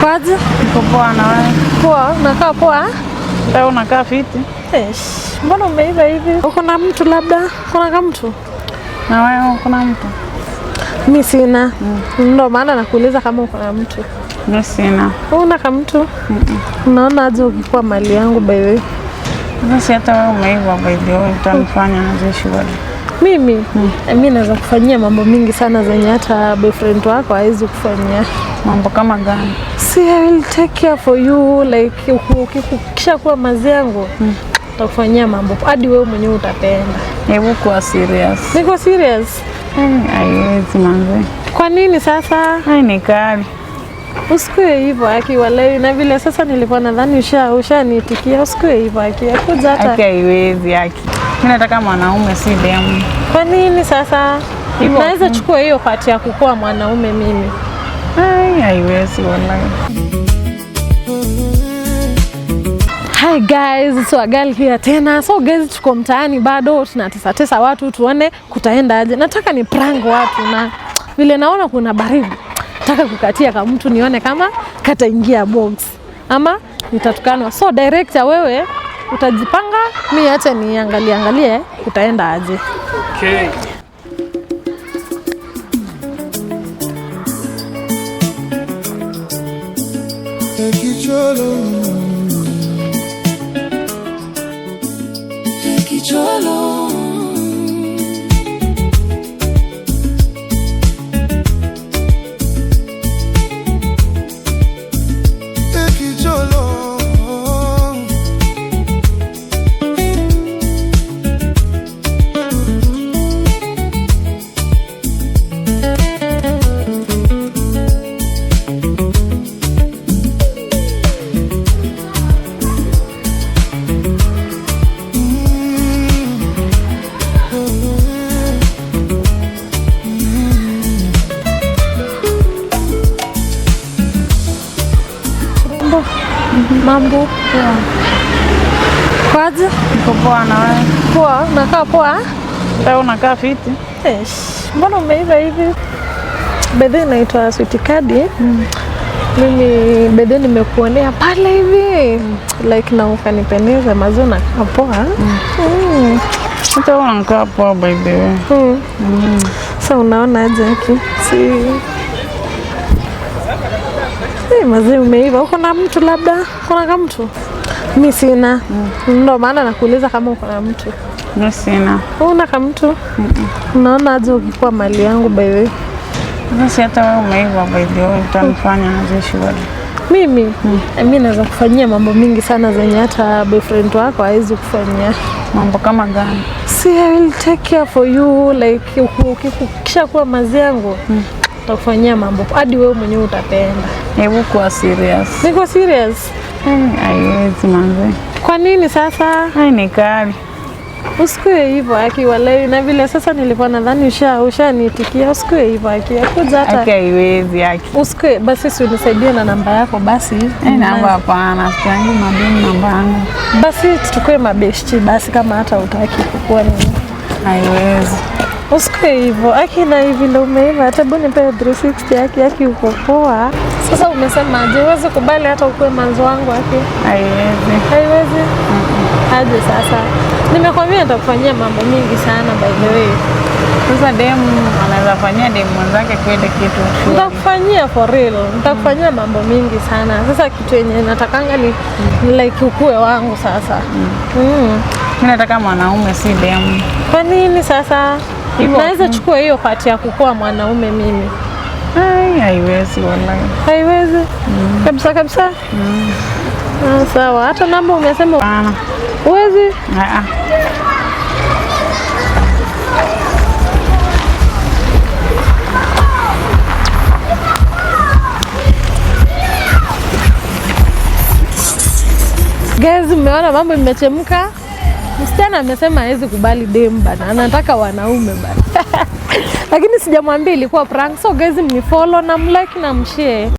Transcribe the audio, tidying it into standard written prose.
Kwaje? Niko poa na wewe? Poa, unakaa poa? Leo unakaa fiti? Mbona umeiva hivi? Uko na mtu labda? Kuna kama mtu? Na wewe uko na mtu? Mimi sina. Ndio maana nakuuliza kama uko na mtu. Mimi sina. Una kama mtu? Unaona aje ukikuwa mali yangu by the way? Sasa hata wewe umeiva by the way, utanifanya naje shughuli. Mimi? Mimi naweza kufanyia mambo mingi sana zenye hata boyfriend wako hawezi kufanyia. Mambo kama gani? See, I will take care for you like ukikisha kuwa mazi yangu. Utakufanyia mambo hadi wewe mwenyewe utapenda. Hebu kuwa serious. Niko serious? Haiwezi manze. Kwa nini sasa? Hai ni kali. Usikue hivyo aki wale na vile sasa nilikuwa nadhani ushaniitikia. Usikue hivyo aki kuja hata. Aki haiwezi aki. Mimi nataka mwanaume si demu. Kwa nini sasa? Naweza chukua hiyo pati ya kukua mwanaume mimi. Haiwezi wallahi. Hi guys, it's a girl here tena. So guys, tuko mtaani bado tunatesa watu tuone kutaenda aje. Nataka ni prank watu na vile naona kuna baridi. Nataka kukatia kama mtu nione kama kataingia box ama nitatukanwa. So director wewe utajipanga, mimi acha niangalie kutaenda aje. Okay. Mambo poa. Kwaje? Niko poa na wewe? Poa, unakaa poa? Leo unakaa fiti? Mbona umeiva hivi? Bedhe naitwa Sweet Kadi. Mimi bedhe nimekuonea pale hivi. Like na ukanipendeza mazuri na poa. Hata unakaa poa by the way. Sasa unaona aje hiki? Mazee umeiva. Uko na mtu labda? Kuna kama mtu? Mimi sina. Ndio maana nakuuliza kama uko na mtu. Mimi sina. Una kama mtu? Unaona aje ukikuwa mali yangu by the way? Sasa hata wewe umeiva by the way, utanifanya naje shughuli. Mimi naweza kufanyia mambo mingi sana zenye hata boyfriend wako hawezi kufanyia. Mambo kama gani? See, I will take care for you like ukikisha kuwa mazi yangu. Utakufanyia mambo hadi wewe mwenyewe utapenda. Hebu kuwa serious. Niko serious? Haiwezi manze. Kwa nini sasa? Hai ni kali. Usikue hivyo aki wale na vile sasa nilikuwa nadhani ushaniitikia. Usikue hivyo aki kuja hata. Aki haiwezi aki. Usikue basi si unisaidie na namba yako basi. Namba hapana, sipangi madeni namba yangu. Basi tutukue mabeshti basi kama hata utaki kukua nini. Haiwezi. Usikue hivyo. Aki na hivi ndio umeiva. Hata buni pe 360 aki uko poa. Sasa umesema aje uweze kubali hata ukue manzo wangu aki? Haiwezi. Haiwezi? Aje sasa. Nimekwambia nitakufanyia mambo mingi sana by the way. Sasa demu anaweza fanyia demu mwenzake kwenda kitu. Nitakufanyia for real. Nitakufanyia mambo mingi sana. Sasa kitu yenye natakanga ni like ukue wangu sasa. Mimi nataka mwanaume si demu. Kwa nini sasa? Naweza chukua hiyo pati ya kukua mwanaume mimi. Haiwezi wallahi. Haiwezi? Kabisa. Sawa. Hata namba umesema Hapana. Uwezi? Guys, umeona mambo imechemka. Msichana amesema hawezi kubali demu bana. Anataka wanaume bana. Lakini sijamwambia ilikuwa prank. So guys, mnifollow na mlike na mshare.